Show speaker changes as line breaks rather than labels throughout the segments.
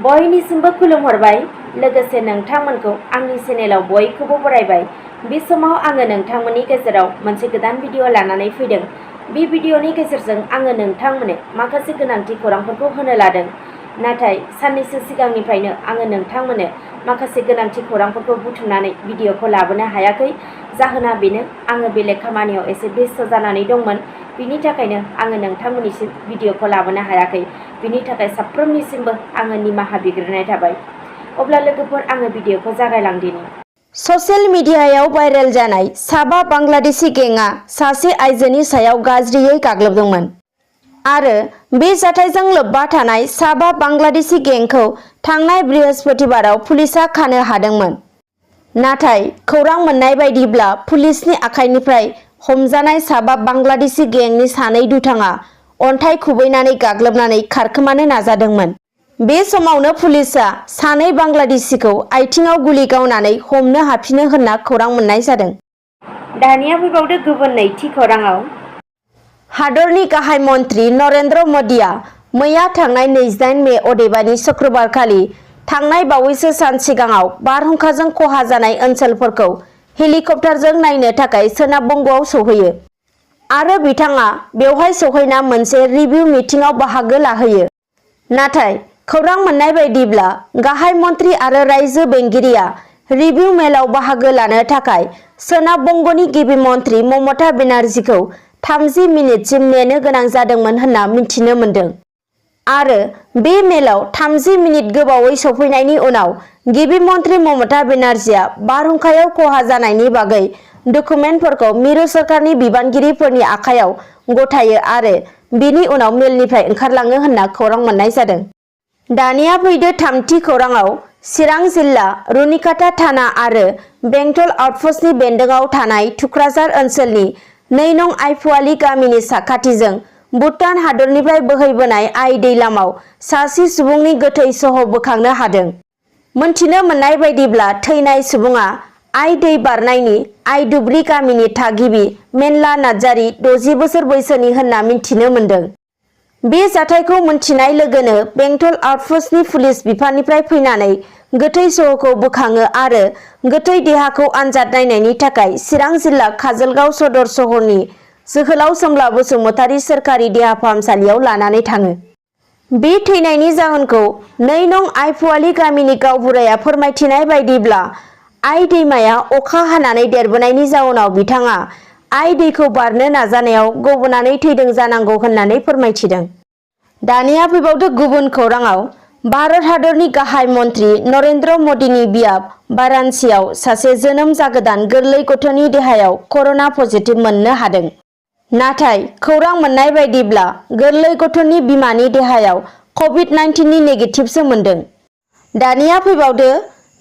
बयनिसिमबो खुलुमहरबाय लोगोसे नोंथांमोनखौ आंनि चेनेलाव बयखौबो बरायबाय। बे समाव आङो नोंथांमोननि गेजेराव मोनसे गोदान भिडिअ लानानै फैदों। बे भिडिअनि गेजेरजों आङो नोंथांमोननो माखासे गोनांथि खौरांफोरखौ होनो लादों। नाथाय साननैसो सिगांनिफ्रायनो आङो नोंथांमोननो माखासे गोनांथि खौरांफोरखौ बुथुमनानै भिडिअखौ लाबोनो हायाखै। जाहोना बेनो आङो बेलेग खामानियाव एसे बेस्थ' जानानै दंमोन। बिनि थाखायनो आङो नोंथांमोननिसिम भिडिअखौ लाबोनो हायाखै। बिनि थाखाय साफ्रोमनिसिमबो आङो निमाहा बिग्रोनाय थाबाय। अब्ला लोगोफोर आङो भिडिअखौ जागायलांदिनि। ससियेल मिडियायाव भाइरेल जानाय साबा बांलादेशी गेंआ सासे आइजोनि सायाव गाज्रियै गाग्लोबदोंमोन आरो बे जाथायजों लोब्बा थानाय साबा बांलादेशी गेंखौ थांनाय बृहस्पतिबाराव पुलिसआ खानो हादोंमोन। नाथाय खौरां मोननाय बायदिब्ला पुलिसनि आखाइनिफ्राय हमजानाय साबा बांलादेशी गेंनि सानै दुथाङा अन्थाइ खुबैनानै गाग्लोबनानै खारखोमानो नाजादोंमोन। बे समावनो पुलिसआ सानै बांलादेशीखौ आथिङाव गुलि गावनानै हमनो हाफिनो होनना खौरां मोननाय जादों। दानिया फैबावदो गुबुन नैथि खौराङाव। हादरनि गाहाय मन्त्रि नरेन्द्र मदिआ मैया थांनाय 28 मे अदेबानि शुक्रबारखालि थांनाय बावैसो सान सिगाङाव बारहुंखाजों खहा जानाय ओनसोलफोरखौ हेलिकप्टारजों नायनो थाखाय सोनाब बंगआव सौहैयो आरो बिथाङा बेवहाय सौहैना मोनसे रिभिउ मिटिंआव बाहागो लाहैयो। नाथाय खौरां मोननाय बायदिब्ला गाहाय मन्त्रि आरो रायजो बेंगिरिया रिभिउ मेलाव बाहागो लानो थाखाय सोनाब बंगनि गिबि मन्त्रि ममता बेनार्जीखौ 30 मिनिटसिम नेनो गोनां जादोंमोन होनना मिथिनो मोन्दों आरो बे मेलाव 30 मिनिट गोबावै सफैनायनि उनाव गिबि मन्त्रि ममता बेनार्जीया बारहुंखायाव खहा जानायनि बागै डकुमेन्टफोरखौ मिरु सोरखारनि बिबानगिरिफोरनि आखायाव गथायो आरो बिनि उनाव मेलनिफ्राय ओंखारलाङो होनना खौरां मोननाय जादों। दानिया फैदो थामथि खौराङाव। चिरां जिल्ला रुनिकाटा थाना आरो बेंटल आउटपस्टनि बेन्दोंआव थानाय थुक्राझार ओनसोलनि 2 नं आइपुवालि गामिनि साखाथिजों भुटान हादरनिफ्राय बोहैबोनाय आइ दैलामाव सासे सुबुंनि गोथै सह बोखांनो हादों। मोनथिनो मोननाय बायदिब्ला थैनाय सुबुङा आइ दै बारनायनि आइदुब्रि गामिनि थागिबि मेनला नार्जारी 60 बोसोर बैसोनि होनना मिथिनो मोन्दों। बे जाथायखौ मोनथिनाय लोगोनो बेंटल आउटपस्टनि पुलिस बिफाननिफ्राय फैनानै गोथै सहखौ बोखाङो आरो गोथै देहाखौ आनजाद नायनायनि थाखाय चिरां जिल्ला काजलगाव सदर सहरनि जोहोलाव सोमब्ला बसुमतारी सोरखारि देहा फाहामसालियाव लानानै थाङो। बे थैनायनि जाहोनखौ 2 नं आइपुवालि गामिनि गावबुराया फोरमायथिनाय बायदिब्ला आइ दैमाया अखा हानानै देरबोनायनि जाउनाव बिथाङा आइ दैखौ बारनो नाजानायाव गबनानै थैदों जानांगौ होननानै फोरमायथिदों। दानिया फैबावदो गुबुन खौराङाव। भारत हादरनि गाहाय मन्त्रि नरेन्द्र मदिनि बियाब वाराणसियाव सासे जोनोम जागोदान गोरलै गथ'नि देहायाव कर'ना पजिटिभ मोननो हादों। नाथाय खौरां मोननाय बायदिब्ला गोरलै गथ'नि बिमानि देहायाव कभिड-19 नि नेगेटिभसो मोनदों। दानिया फैबावदो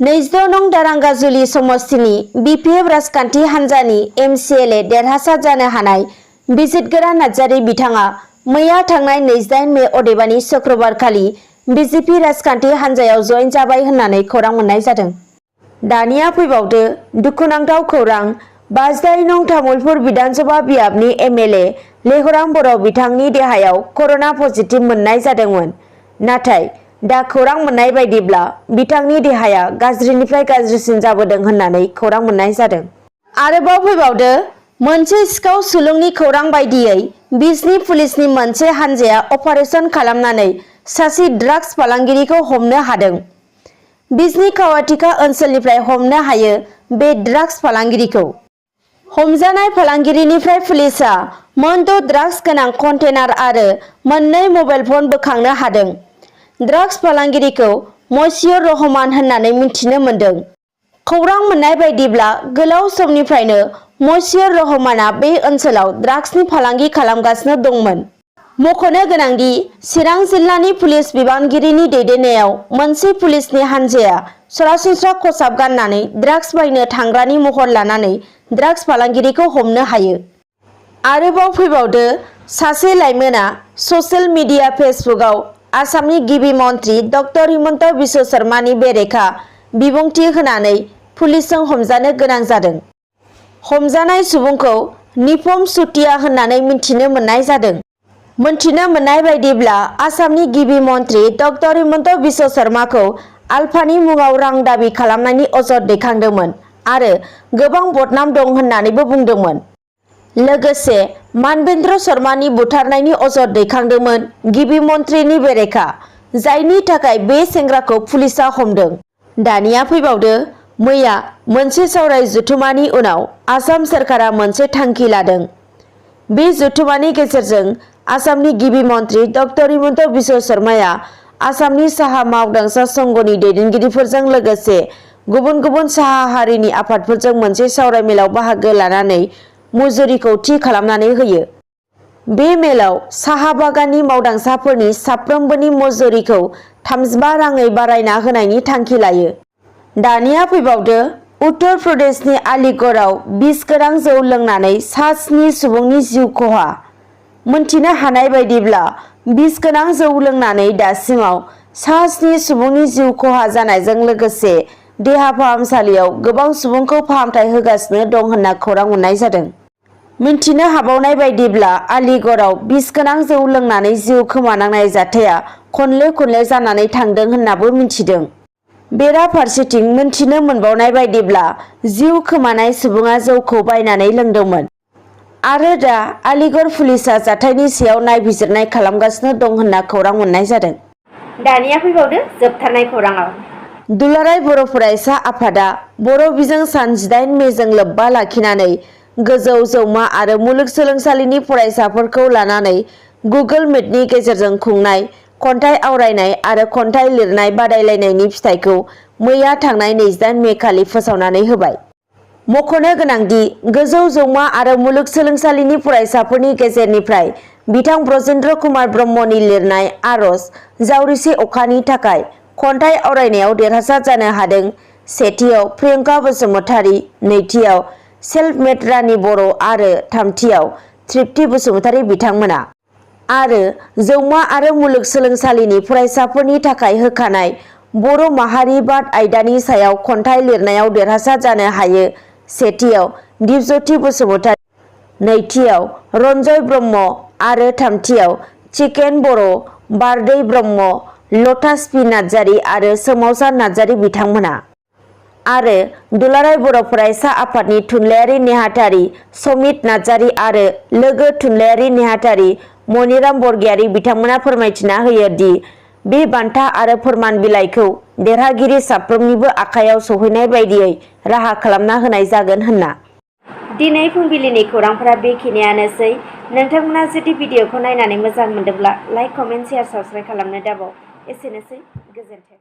26 नं दारांगाजुलि समस्तिनि BPF राजखान्थि हान्जानि MCLA देरहासार जानो हानाय बिजितगोरा नार्जारी बिथाङा मैया थांनाय 28 मे अदेबानि शुक्रबारखालि BJP राजखान्थि हान्जायाव जयेन जाबाय होननानै खौरां मोननाय जादों। दानिया फैबावदो दुखुनांथाव खौरां। 52 नं तामुलपुर बिधानसभा बियाबनि MLA लेहराम बर' बिथांनि देहायाव कर'ना पजिटिभ मोननाय जादोंमोन। नाथाय दा खौरां मोननाय बायदिब्ला बिथांनि देहाया गाज्रिनिफ्राय गाज्रिसिन जाबोदों होननानै खौरां मोननाय जादों। आरोबाव फैबावदो मोनसे सिखाव सुलुंनि खौरां बायदियै बिजनी पुलिसनि मोनसे हानजाया अपारेशन खालामनानै सासे ड्राग्स फालांगिरिखौ हमनो हादों। बिजनी कावाटिका ओनसोलनिफ्राय हमनो हायो बे ड्राग्स फालांगिरिखौ। हमजानाय फालांगिरिनिफ्राय पुलिसआ मोनद' ड्राग्स गोनां कन्टेनार आरो 2 मबाइल फन बोखांनो हादों। ड्राग्स फालांगिरिखौ मसियुर रहमान होननानै मिथिनो मोन्दों। खौरां मोननाय बायदिब्ला गोलाव समनिफ्रायनो मसियुर रहमाना बे ओनसोलाव ड्राग्सनि फालांगि खालामगासिनो दंमोन। मख'नो गोनांदि चिरां जिल्लानि पुलिस बिबानगिरिनि दैदेननायाव मोनसे पुलिसनि हानजाया सरासनस्रा खसाब गाननानै ड्राग्स बायनो थांग्रानि महर लानानै ड्राग्स फालांगिरिखौ हमनो हायो। आरोबाव फैबावदो सासे लाइमोना ससियेल मिडिया फेसबुकआव आसामनि गिबि मन्त्रि डक्टर हिमन्त बिश्व शर्मानि बेरेखा बिबुंथि होनानै पुलिसजों हमजानो गोनां जादों। हमजानाय सुबुंखौ निपम चुटिया होननानै मिथिनो मोननाय जादों। मोनथिनो मोननाय बायदिब्ला आसामनि गिबि मन्त्रि डक्टर हिमन्त बिश्व शर्माखौ आलफानि मुङाव रां दाबि खालामनायनि अजद दैखांदोंमोन आरो गोबां बदनाम दं होननानैबो बुंदोंमोन। लोगोसे मानवेंद्र शर्मानि बुथारनायनि अजद दैखांदोंमोन गिबि मन्थ्रिनि बेरेखा, जायनि थाखाय बे सेंग्राखौ पुलिसआ हमदों। दानिया फैबावदो, मैया मोनसे सावराय जथुमानि उनाव आसाम सोरखारा मोनसे थांखि लादों। बे जथुमानि गेजेरजों आसामनि गिबि मन्त्रि डक्टर हिमन्त बिश्व शर्माया आसामनि साहा मावदांसा संघनि दैदेनगिरिफोरजों लोगोसे गुबुन गुबुन साहा हारिनि आफादफोरजों मोनसे सावराय मेलाव बाहागो लानानै मुजुरिखौ थि खालामनानै होयो। बे मेलाव साहा बागाननि मावदांसाफोरनि साफ्रोमबोनि मुजुरिखौ 35 राङै बारायना होनायनि थांखि लायो। दानिया फैबावदो, उत्तर प्रदेशनि आलिगड़आव बिस गोनां जौ लोंनानै सा 7 सुबुंनि जिउ खहा। मोनथिनो हानाय बायदिब्ला बिस गोनां जौ लोंनानै दासिमाव सा 7 सुबुंनि जिउ खहा जानायजों लोगोसे देहा फाहामसालियाव गोबां सुबुंखौ फाहामथाय होगासिनो दं होनना खौरां मोननाय जादों। मिन्थिनो हाबावनाय बायदिब्ला आलिगड़आव बिस गोनां जौ लोंनानै जिउ खोमानांनाय जाथाया खनले जानानै थांदों होननाबो मिन्थिदों। बेराफारसेथिं मिन्थिनो मोनबावनाय बायदिब्ला जिउ खोमानाय सुबुङा जौखौ बायनानै लोंदोंमोन आरो दा आलिगड़ पुलिसआ जाथायनि सायाव नायबिजिरनाय खालामगासिनो दं होनना खौरां मोननाय जादों। दानिया फैबावदो जोबथारनाय खौराङाव। दुलाराय बर' फरायसा आफादा बर' बिजों सान 18 मेजों लोब्बा लाखिनानै गोजौ जौमा आरो मुलुगसोलोंसालिनि फरायसाफोरखौ लानानै गुगोल मिटनि गेजेरजों खुंनाय खन्थाइ आवरायनाय आरो खन्थाइ लिरनाय बादायलायनायनि फिथाइखौ मैया थांनाय 28 मे खालि फोसावनानै होबाय। मख'नो गोनांदि गोजौ जौमा आरो मुलुगसोलोंसालिनि फरायसाफोरनि गेजेरनिफ्राय बिथां ब्रजेन्द्र कुमार ब्रह्मनि लिरनाय आरज जावरिसे अखानि थाखाय खन्थाइ आवरायनायाव देरहासार जानो हादों। सेथियाव प्रियंका बसुमतारी, नैथियाव सेल्फ मेड रानि बर' आरो थामथियाव तृप्ति बसुमतारी बिथांमोना। आरो जौमा आरो मुलुगसोलोंसालिनि फरायसाफोरनि थाखाय होखानाय बर' माहारिबाद आयदानि सायाव खन्थाइ लिरनायाव देरहासार जानो हायो। सेथियाव दिपज्योति बसुमतारी, नैथियाव रन्जय ब्रह्म आरो थामथियाव चिकेन बर', बारदै ब्रह्म, लटास पि नार्जारी आरो सोमावसार नार्जारी बिथांमोना। आरो दुलाराय बर' फरायसा आफादनि थुनलाइयारि नेहाथारि समित नार्जारी आरो लोगो थुनलाइयारि नेहाथारि मनिराम बरगयारी बिथांमोना फोरमायथिना होयो दि बे बान्था आरो फोरमान बिलाइखौ देरहागिरि साफ्रोमनिबो आखायाव सौहैनाय बायदियै राहा खालामना होनाय जागोन होनना। दिनै फुंबिलिनि खौरांफोरा बेखिनियानोसै। नोंथांमोना जुदि भिडिअखौ नायनानै मोजां मोनदोंब्ला लाइक, कमेन्ट, शेयार, साबस्क्राइब खालामनो दाबाव। एसेनोसै, गोजोन्थों।